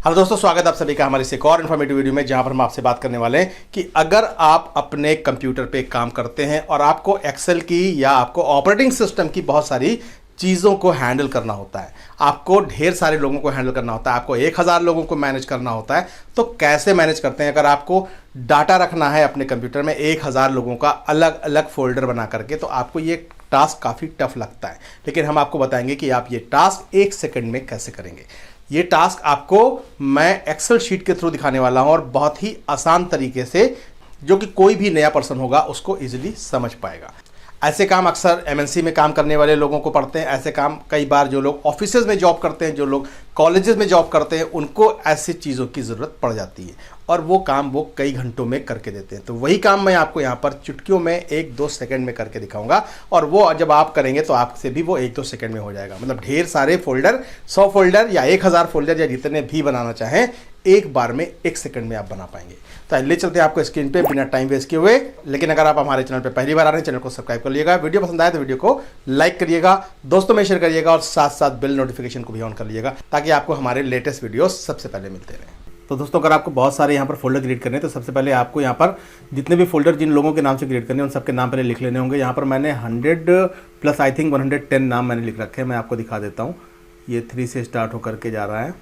Hello दोस्तों, स्वागत है आप सभी का हमारी इस एक और इन्फॉर्मेटिव वीडियो में, जहां पर हम आपसे बात करने वाले हैं कि अगर आप अपने कंप्यूटर पे काम करते हैं और आपको एक्सेल की या आपको ऑपरेटिंग सिस्टम की बहुत सारी चीज़ों को हैंडल करना होता है, आपको ढेर सारे लोगों को हैंडल करना होता है, आपको 1000 लोगों को मैनेज करना होता है, तो कैसे मैनेज करते हैं? अगर आपको डाटा रखना है अपने कंप्यूटर में 1000 लोगों का अलग अलग फोल्डर बना करके, तो आपको ये टास्क काफ़ी टफ लगता है। लेकिन हम आपको बताएंगे कि आप ये टास्क 1 सेकंड में कैसे करेंगे। ये टास्क आपको मैं एक्सेल शीट के थ्रू दिखाने वाला हूं और बहुत ही आसान तरीके से, जो कि कोई भी नया पर्सन होगा उसको इजीली समझ पाएगा। ऐसे काम अक्सर एमएनसी में काम करने वाले लोगों को पड़ते हैं। ऐसे काम कई बार जो लोग ऑफिसेज में जॉब करते हैं, जो लोग कॉलेजेस में जॉब करते हैं, उनको ऐसी चीज़ों की ज़रूरत पड़ जाती है और वो काम वो कई घंटों में करके देते हैं। तो वही काम मैं आपको यहाँ पर चुटकियों में 1-2 सेकंड में करके दिखाऊंगा और वो जब आप करेंगे तो आपसे भी वो 1-2 सेकंड में हो जाएगा। मतलब ढेर सारे फोल्डर, 100 फोल्डर या 1000 फोल्डर या जितने भी बनाना चाहें, एक बार में 1 सेकंड में आप बना पाएंगे। तो ले चलते हैं आपको स्क्रीन पे बिना टाइम वेस्ट किए हुए। लेकिन अगर आप हमारे चैनल पे पहली बार आ रहे हैं, चैनल को सब्सक्राइब कर लीजिएगा, वीडियो पसंद आए तो वीडियो को लाइक करिएगा, दोस्तों में शेयर करिएगा और साथ साथ बेल नोटिफिकेशन को भी ऑन कर लीजिएगा, ताकि आपको हमारे लेटेस्ट वीडियो सबसे पहले मिलते रहें। तो दोस्तों, अगर आपको बहुत सारे यहाँ पर फोल्डर क्रिएट करने हैं, तो सबसे पहले आपको यहाँ पर जितने भी फोल्डर जिन लोगों के नाम से क्रिएट करने हैं, उन सबके नाम पहले लिख लेने होंगे। यहाँ पर मैंने 100 प्लस आई थिंक 110 नाम मैंने लिख रखे हैं। मैं आपको दिखा देता हूँ। ये 3 से स्टार्ट होकर के जा रहा है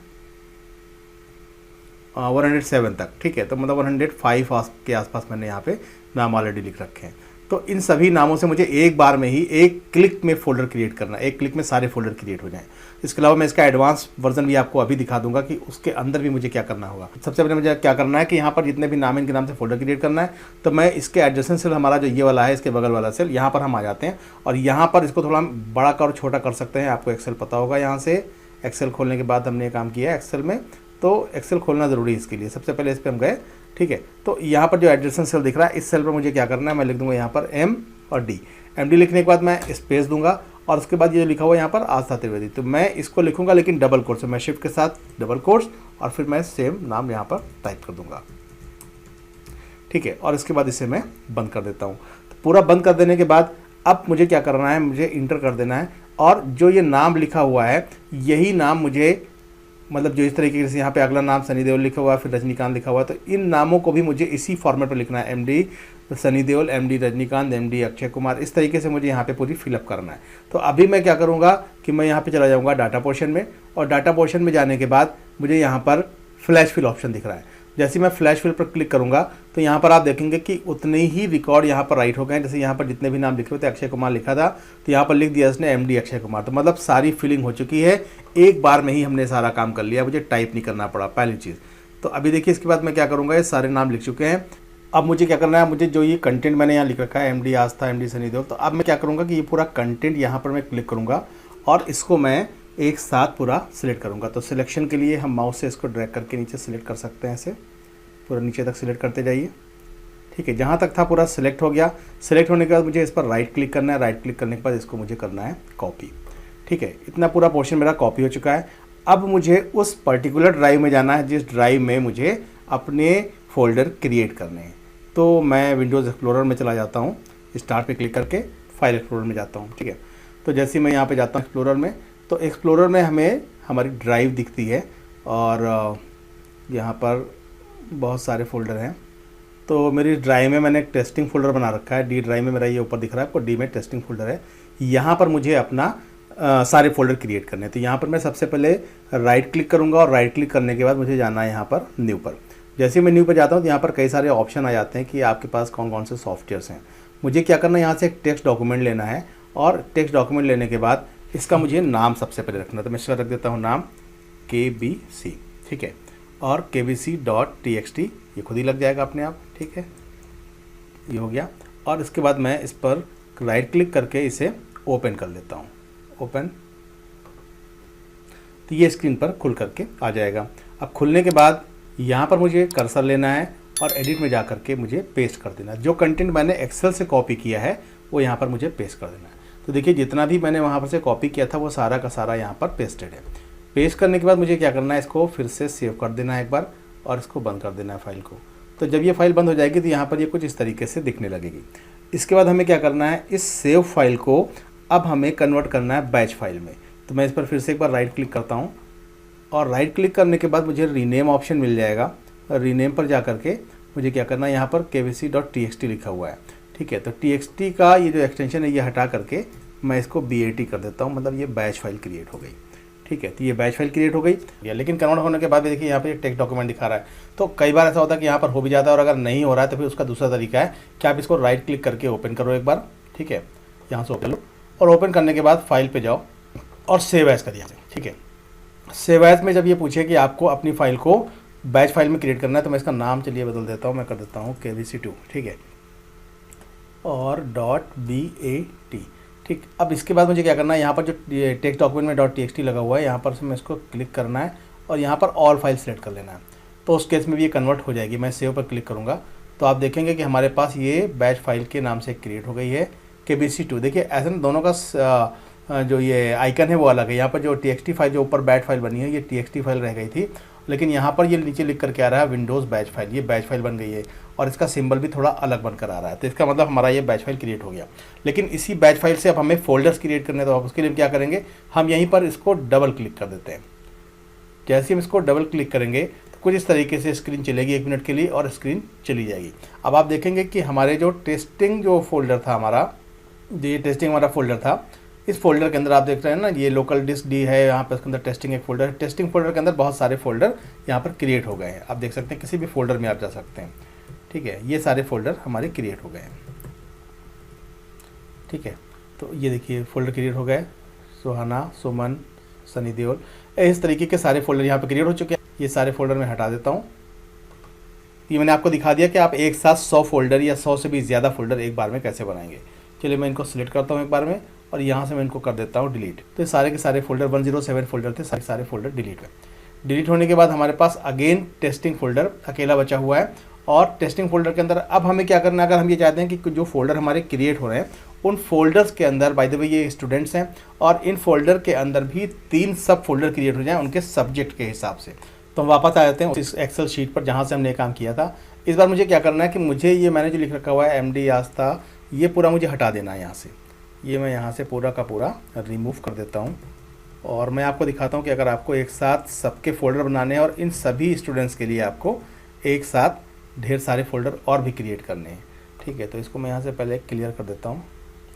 107 तक, ठीक है। तो मतलब 105 के आसपास मैंने यहाँ पे नाम ऑलरेडी लिख रखे हैं। तो इन सभी नामों से मुझे एक बार में ही एक क्लिक में फोल्डर क्रिएट करना है, एक क्लिक में सारे फोल्डर क्रिएट हो जाएं। इसके अलावा मैं इसका एडवांस वर्जन भी आपको अभी दिखा दूंगा कि उसके अंदर भी मुझे क्या करना होगा। सबसे पहले मुझे क्या करना है कि यहाँ पर जितने भी नाम इनके नाम से फोल्डर क्रिएट करना है, तो मैं इसके एडजेसेंट सेल, हमारा जो ये वाला है, इसके बगल वाला सेल, यहाँ पर हम आ जाते हैं और यहाँ पर इसको थोड़ा बड़ा कर छोटा कर सकते हैं। आपको एक्सेल पता होगा, यहाँ से एक्सेल खोलने के बाद हमने काम किया है एक्सेल में, तो एक्सेल खोलना ज़रूरी है इसके लिए। सबसे पहले इस पर हम गए, ठीक है। तो यहाँ पर जो एडजेसेंट सेल दिख रहा है, इस सेल पर मुझे क्या करना है, मैं लिख दूंगा यहाँ पर एम और डी। एम डी लिखने के बाद मैं स्पेस दूंगा और उसके बाद ये लिखा हुआ यहाँ पर आस्था त्रिवेदी, तो मैं इसको लिखूंगा लेकिन डबल कोट्स से। मैं शिफ्ट के साथ डबल कोट्स और फिर मैं सेम नाम यहाँ पर टाइप कर दूंगा, ठीक है। और इसके बाद इसे मैं बंद कर देता हूँ। तो पूरा बंद कर देने के बाद अब मुझे क्या करना है, मुझे इंटर कर देना है और जो ये नाम लिखा हुआ है, यही नाम मुझे, मतलब जो इस तरीके से यहाँ पे अगला नाम सनी देओल लिखा हुआ है, फिर रजनीकांत लिखा हुआ है, तो इन नामों को भी मुझे इसी फॉर्मेट पर लिखना है। MD Sunny Deol, MD Rajinikanth, MD Akshay Kumar, इस तरीके से मुझे यहाँ पे पूरी फिलअप करना है। तो अभी मैं क्या करूँगा कि मैं यहाँ पे चला जाऊँगा डाटा पोर्शन में, और डाटा पोर्शन में जाने के बाद मुझे यहाँ पर फ्लैश फिल ऑप्शन दिख रहा है। जैसे मैं फ्लैश फिल पर क्लिक करूँगा तो यहाँ पर आप देखेंगे कि उतने ही रिकॉर्ड यहाँ पर राइट हो गए। जैसे यहाँ पर जितने भी नाम लिखे हुए थे, अक्षय कुमार लिखा था, तो यहाँ पर लिख दिया इसने एमडी अक्षय कुमार। तो मतलब सारी फिलिंग हो चुकी है, एक बार में ही हमने सारा काम कर लिया, मुझे टाइप नहीं करना पड़ा, पहली चीज़। तो अभी देखिए, इसके बाद मैं क्या करूँगा, ये सारे नाम लिख चुके हैं। अब मुझे क्या करना है, मुझे जो ये कंटेंट मैंने यहाँ लिख रखा है, एमडी आस्था, एमडी सनी देओल, तो अब मैं क्या करूँगा कि ये पूरा कंटेंट यहाँ पर मैं क्लिक करूँगा और इसको मैं एक साथ पूरा सिलेक्ट करूँगा। तो सिलेक्शन के लिए हम माउस से इसको ड्रैग करके नीचे सिलेक्ट कर सकते हैं, ऐसे पूरा नीचे तक सिलेक्ट करते जाइए, ठीक है। जहाँ तक था पूरा सिलेक्ट हो गया। सिलेक्ट होने के बाद मुझे इस पर राइट क्लिक करना है। राइट क्लिक करने के बाद इसको मुझे करना है कॉपी, ठीक है। इतना पूरा पोर्शन मेरा कॉपी हो चुका है। अब मुझे उस पर्टिकुलर ड्राइव में जाना है जिस ड्राइव में मुझे अपने फोल्डर क्रिएट करने हैं। तो मैं विंडोज़ एक्सप्लोरर में चला जाता हूँ, स्टार्ट पे क्लिक करके फाइल एक्सप्लोरर में जाता हूँ, ठीक है। तो जैसे मैं यहाँ पे जाता हूँ एक्सप्लोरर में, तो एक्सप्लोरर में हमें हमारी ड्राइव दिखती है और यहाँ पर बहुत सारे फोल्डर हैं। तो मेरी ड्राइव में मैंने एक टेस्टिंग फोल्डर बना रखा है, डी ड्राइव में मेरा ये ऊपर दिख रहा है आपको, डी में टेस्टिंग फोल्डर है। यहाँ पर मुझे अपना सारे फोल्डर क्रिएट करने हैं। तो यहाँ पर मैं सबसे पहले राइट क्लिक करूँगा और राइट क्लिक करने के बाद मुझे जाना है यहाँ पर न्यू पर। जैसे मैं न्यू पर जाता हूँ तो यहाँ पर कई सारे ऑप्शन आ जाते हैं कि आपके पास कौन कौन से सॉफ्टवेयर्स हैं। मुझे क्या करना है, यहाँ से एक टेक्स्ट डॉक्यूमेंट लेना है और टेक्स्ट डॉक्यूमेंट लेने के बाद इसका मुझे नाम सबसे पहले रखना है। तो मैं इसका रख देता हूँ नाम KBC, ठीक है, और kbc.txt, ये खुद ही लग जाएगा अपने आप, ठीक है। ये हो गया और इसके बाद मैं इस पर राइट क्लिक करके इसे ओपन कर लेता हूँ, ओपन। तो ये स्क्रीन पर खुल करके आ जाएगा। अब खुलने के बाद यहाँ पर मुझे कर्सर लेना है और एडिट में जा करके मुझे पेस्ट कर देना है। जो कंटेंट मैंने एक्सेल से कॉपी किया है वो यहाँ पर मुझे पेस्ट कर देना है। तो देखिए, जितना भी मैंने वहाँ पर से कॉपी किया था वो सारा का सारा यहाँ पर पेस्टेड है। पेस्ट करने के बाद मुझे क्या करना है, इसको फिर से सेव कर देना है एक बार और इसको बंद कर देना है फाइल को। तो जब ये फाइल बंद हो जाएगी तो यहाँ पर ये कुछ इस तरीके से दिखने लगेगी। इसके बाद हमें क्या करना है, इस सेव फाइल को अब हमें कन्वर्ट करना है बैच फाइल में। तो मैं इस पर फिर से एक बार राइट क्लिक करता हूँ और राइट क्लिक करने के बाद मुझे रीनेम ऑप्शन मिल जाएगा। रीनेम पर जा करके मुझे क्या करना है, यहाँ पर kvc.txt लिखा हुआ है, ठीक है। तो txt का ये जो एक्सटेंशन है ये हटा करके मैं इसको bat कर देता हूँ, मतलब ये बैच फाइल क्रिएट हो गई, ठीक है। तो ये बैच फाइल क्रिएट हो गई, लेकिन कन्वर्ट होने के बाद भी देखिए यहाँ पे टेक्स्ट डॉक्यूमेंट दिखा रहा है। तो कई बार ऐसा होता है कि यहाँ पर हो भी जाता है, और अगर नहीं हो रहा है तो फिर उसका दूसरा तरीका है कि आप इसको राइट क्लिक करके ओपन करो एक बार, ठीक है। यहाँ से ओपन लो और ओपन करने के बाद फाइल पे जाओ और सेव एज करिए, ठीक है। सेव एज में जब ये पूछे कि आपको अपनी फाइल को बैच फाइल में क्रिएट करना है, तो मैं इसका नाम चलिए बदल देता हूँ, मैं कर देता हूँ kvc2, ठीक है, और .bat, ठीक। अब इसके बाद मुझे क्या करना है, यहाँ पर जो टेक्स्ट डॉक्यूमेंट में .txt लगा हुआ है यहाँ पर से मैं इसको क्लिक करना है और यहाँ पर ऑल फाइल सेलेक्ट कर लेना है। तो उस केस में भी ये कन्वर्ट हो जाएगी। मैं सेव पर क्लिक करूँगा तो आप देखेंगे कि हमारे पास ये बैच फाइल के नाम से क्रिएट हो गई है kvc2। देखिए ऐसे दोनों का जो ये आइकन है वो अलग है। यहाँ पर जो txt फाइल जो ऊपर बैच फाइल बनी है ये txt फाइल रह गई थी, लेकिन यहाँ पर ये नीचे लिख करके आ रहा है विंडोज़ बैच फाइल, ये बैच फाइल बन गई है और इसका सिंबल भी थोड़ा अलग बनकर आ रहा है। तो इसका मतलब हमारा ये बैच फाइल क्रिएट हो गया। लेकिन इसी बैच फाइल से अब हमें फोल्डर्स क्रिएट करने, तो आप उसके लिए क्या करेंगे, हम यहीं पर इसको डबल क्लिक कर देते हैं। जैसे हम इसको डबल क्लिक करेंगे तो कुछ इस तरीके से स्क्रीन चलेगी 1 मिनट के लिए और स्क्रीन चली जाएगी। अब आप देखेंगे कि हमारे जो टेस्टिंग जो फोल्डर था हमारा, जो ये टेस्टिंग हमारा फोल्डर था, इस फोल्डर के अंदर आप देख रहे हैं ना, ये लोकल डिस्क डी है, यहाँ पर इसके अंदर टेस्टिंग एक फोल्डर है। टेस्टिंग फोल्डर के अंदर बहुत सारे फोल्डर यहाँ पर क्रिएट हो गए हैं। आप देख सकते हैं किसी भी फोल्डर में आप जा सकते हैं, ठीक है। ये सारे फोल्डर हमारे क्रिएट हो गए हैं, ठीक है। तो ये देखिए फोल्डर क्रिएट हो गए, सुहाना, सुमन, सनी देओल, इस तरीके के सारे फोल्डर यहाँ पर क्रिएट हो चुके हैं। ये सारे फोल्डर मैं हटा देता हूँ। ये मैंने आपको दिखा दिया कि आप एक साथ 100 फोल्डर या 100 से भी ज़्यादा फोल्डर एक बार में कैसे बनाएंगे। चलिए मैं इनको सिलेक्ट करता हूँ एक बार में और यहाँ से मैं इनको कर देता हूँ डिलीट। तो ये सारे के सारे फोल्डर 107 फोल्डर थे, सारे फोल्डर डिलीट हुए। डिलीट होने के बाद हमारे पास अगेन टेस्टिंग फोल्डर अकेला बचा हुआ है। और टेस्टिंग फोल्डर के अंदर अब हमें क्या करना है, अगर हम ये चाहते हैं कि जो फोल्डर हमारे क्रिएट हो रहे हैं उन फोल्डर्स के अंदर, बाय द वे ये स्टूडेंट्स हैं, और इन फोल्डर के अंदर भी 3 सब फोल्डर क्रिएट हो जाएं उनके सब्जेक्ट के हिसाब से। तो हम वापस आ जाते हैं उस एक्सेल शीट पर जहाँ से हमने काम किया था। इस बार मुझे क्या करना है कि मुझे ये मैंने जो लिख रखा हुआ है MD आस्था, ये पूरा मुझे हटा देना है यहाँ से। ये मैं यहाँ से पूरा का पूरा रिमूव कर देता हूँ और मैं आपको दिखाता हूँ कि अगर आपको एक साथ सबके फ़ोल्डर बनाने हैं और इन सभी स्टूडेंट्स के लिए आपको एक साथ ढेर सारे फ़ोल्डर और भी क्रिएट करने हैं, ठीक है। तो इसको मैं यहाँ से पहले क्लियर कर देता हूँ,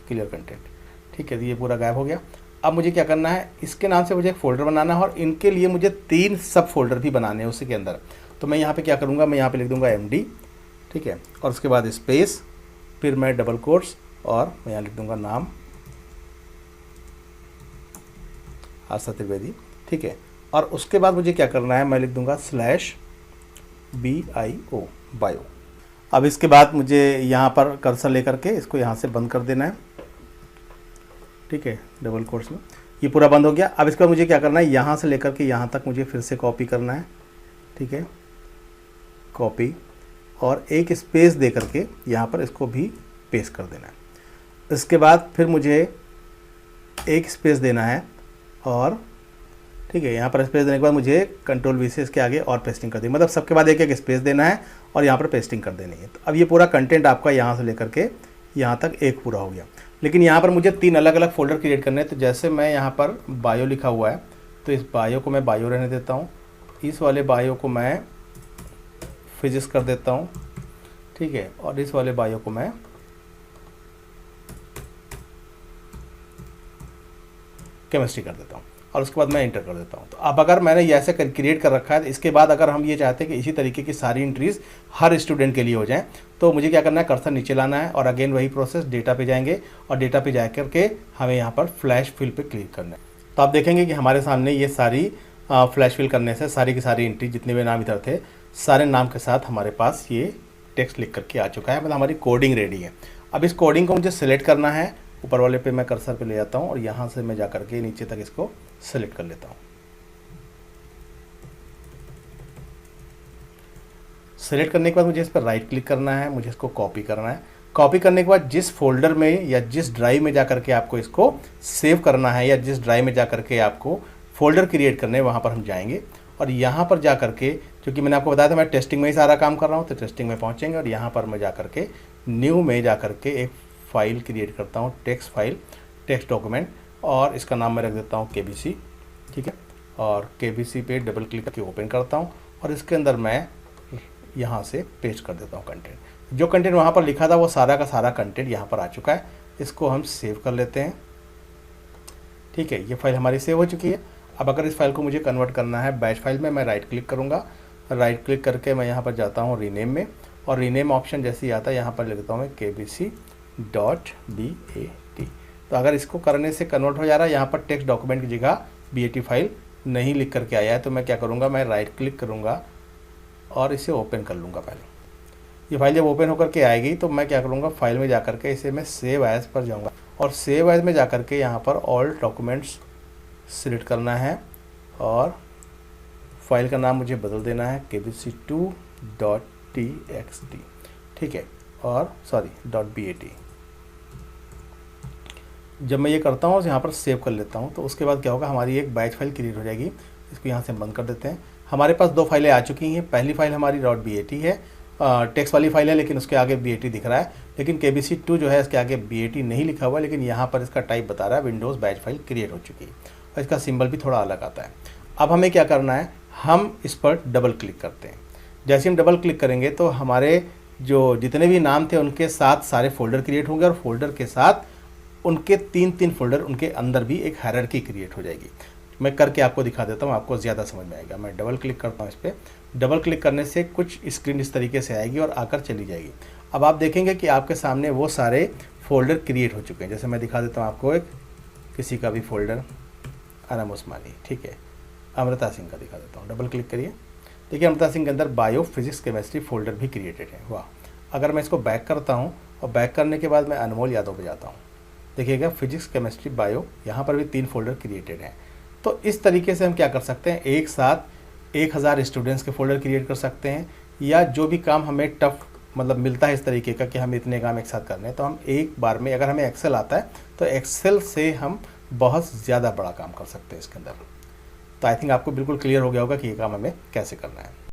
क्लियर कंटेंट, ठीक है। तो ये पूरा गायब हो गया। अब मुझे क्या करना है, इसके नाम से मुझे एक फ़ोल्डर बनाना है और इनके लिए मुझे 3 सब फोल्डर भी बनाने हैं उसी के अंदर। तो मैं यहाँ पर क्या करूँगा, मैं यहाँ पर लिख दूँगा MD, ठीक है, और उसके बाद स्पेस, फिर मैं डबल कोट्स और मैं यहाँ लिख दूँगा नाम आस्था त्रिवेदी, ठीक है। और उसके बाद मुझे क्या करना है, मैं लिख दूँगा /bio बायो। अब इसके बाद मुझे यहाँ पर कर्सर लेकर के इसको यहाँ से बंद कर देना है, ठीक है, डबल कोट्स में। ये पूरा बंद हो गया। अब इसके बाद मुझे क्या करना है, यहाँ से लेकर के यहाँ तक मुझे फिर से कॉपी करना है, ठीक है, कॉपी, और एक स्पेस दे करके यहाँ पर इसको भी पेस्ट कर देना है। इसके बाद फिर मुझे एक स्पेस देना है और ठीक है, यहाँ पर स्पेस देने के बाद मुझे Ctrl+V से इसके आगे और पेस्टिंग कर दी, मतलब सबके बाद एक एक स्पेस देना है और यहाँ पर पेस्टिंग कर देनी है। तो अब ये पूरा कंटेंट आपका यहाँ से लेकर के यहाँ तक एक पूरा हो गया। लेकिन यहाँ पर मुझे 3 अलग अलग फोल्डर क्रिएट करने हैं। तो जैसे मैं यहाँ पर बायो लिखा हुआ है तो इस बायो को मैं बायो रहने देता हूँ, इस वाले बायो को मैं फिजिक्स कर देता हूँ, ठीक है, और इस वाले बायो को मैं केमिस्ट्री कर देता हूँ और उसके बाद मैं इंटर कर देता हूँ। तो अब अगर मैंने ये ऐसे क्रिएट कर रखा है, तो इसके बाद अगर हम ये चाहते हैं कि इसी तरीके की सारी एंट्रीज हर स्टूडेंट के लिए हो जाएं, तो मुझे क्या करना है, कर्सर नीचे लाना है और अगेन वही प्रोसेस, डेटा पे जाएंगे और डेटा पे जा करके हमें यहाँ पर फ्लैश फिल पे क्लिक करना है। तो आप देखेंगे कि हमारे सामने ये सारी फ्लैश फिल करने से सारी की सारी एंट्री, जितने भी नाम इधर थे, सारे नाम के साथ हमारे पास ये टेक्स्ट लिख करके आ चुका है, मतलब हमारी कोडिंग रेडी है। अब इस कोडिंग को मुझे सेलेक्ट करना है, ऊपर वाले पे मैं कर्सर पे ले जाता हूँ और यहाँ से मैं जा करके नीचे तक इसको सेलेक्ट कर लेता हूँ। सेलेक्ट करने के बाद मुझे इस पर राइट क्लिक करना है, मुझे इसको कॉपी करना है। कॉपी करने के बाद जिस फोल्डर में या जिस ड्राइव में जा करके आपको इसको सेव करना है या जिस ड्राइव में जा करके आपको फोल्डर क्रिएट करने हैं, वहाँ पर हम जाएंगे और यहाँ पर जा करके, क्योंकि मैंने आपको बताया था मैं टेस्टिंग में ही सारा काम कर रहा हूँ, तो टेस्टिंग में पहुँचेंगे और यहाँ पर मैं जा करके न्यू में जा करके एक फ़ाइल क्रिएट करता हूँ, टेक्स्ट फाइल, टेक्स्ट डॉक्यूमेंट, और इसका नाम मैं रख देता हूँ KBC, ठीक है। और KBC पे डबल क्लिक करके ओपन करता हूँ और इसके अंदर मैं यहाँ से पेस्ट कर देता हूँ कंटेंट। जो कंटेंट वहाँ पर लिखा था वो सारा का सारा कंटेंट यहाँ पर आ चुका है। इसको हम सेव कर लेते हैं। ठीक है, ये फाइल हमारी सेव हो चुकी है। अब अगर इस फाइल को मुझे कन्वर्ट करना है बैच फाइल में, मैं राइट क्लिक करूँगा। राइट क्लिक करके मैं यहाँ पर जाता हूँ रीनेम में, और रीनेम ऑप्शन जैसे ही आता है यहाँ पर लिखता हूँ मैं KBC.BAT। तो अगर इसको करने से कन्वर्ट हो जा रहा है, यहाँ पर टेक्स्ट डॉक्यूमेंट की जगह BAT फाइल नहीं लिख करके आया है, तो मैं क्या करूँगा, मैं राइट क्लिक करूँगा और इसे ओपन कर लूँगा। पहले ये फाइल जब ओपन होकर के आएगी तो मैं क्या करूँगा, फाइल में जा कर के इसे मैं सेव एज पर जाऊँगा और सेव एज में जा कर के यहाँ पर ऑल डॉक्यूमेंट्स सिलेक्ट करना है और फाइल का नाम मुझे बदल देना है KBC2.txt। ठीक है, और सॉरी .bat। जब मैं ये करता हूँ यहाँ पर सेव कर लेता हूँ तो उसके बाद क्या होगा, हमारी एक बैच फाइल क्रिएट हो जाएगी। इसको यहाँ से बंद कर देते हैं। हमारे पास दो फाइलें आ चुकी हैं। पहली फाइल हमारी .bat है, टेक्स्ट वाली फाइल है, लेकिन उसके आगे BAT दिख रहा है। लेकिन KBC2 जो है इसके आगे BAT नहीं लिखा हुआ, लेकिन यहाँ पर इसका टाइप बता रहा है विंडोज़ बैच फाइल क्रिएट हो चुकी है और इसका सिंबल भी थोड़ा अलग आता है। अब हमें क्या करना है, हम इस पर डबल क्लिक करते हैं। जैसे हम डबल क्लिक करेंगे तो हमारे जो जितने भी नाम थे उनके साथ सारे फोल्डर क्रिएट होंगे और फोल्डर के साथ उनके तीन फोल्डर, उनके अंदर भी एक हायरार्की क्रिएट हो जाएगी। मैं करके आपको दिखा देता हूँ, आपको ज़्यादा समझ में आएगा। मैं डबल क्लिक करता हूँ इस पर। डबल क्लिक करने से कुछ स्क्रीन इस तरीके से आएगी और आकर चली जाएगी। अब आप देखेंगे कि आपके सामने वो सारे फोल्डर क्रिएट हो चुके हैं। जैसे मैं दिखा देता हूँ आपको, एक किसी का भी फोल्डर, अनम उस्मानी, ठीक है, अमृता सिंह का दिखा देता हूँ। डबल क्लिक करिए, देखिए अमृता सिंह के अंदर बायो, फिजिक्स, केमिस्ट्री फोल्डर भी क्रिएटेड है। वाह। अगर मैं इसको बैक करता हूँ और बैक करने के बाद मैं अनमोल यादव पे जाता हूँ, देखिएगा फिजिक्स, केमिस्ट्री, बायो, यहाँ पर भी 3 फोल्डर क्रिएटेड हैं। तो इस तरीके से हम क्या कर सकते हैं, एक साथ 1000 स्टूडेंट्स के फोल्डर क्रिएट कर सकते हैं, या जो भी काम हमें टफ मतलब मिलता है इस तरीके का कि हम इतने काम एक साथ करने हैं, तो हम एक बार में, अगर हमें एक्सेल आता है तो एक्सेल से हम बहुत ज़्यादा बड़ा काम कर सकते हैं इसके अंदर। तो आई थिंक आपको बिल्कुल क्लियर हो गया होगा कि ये काम हमें कैसे करना है।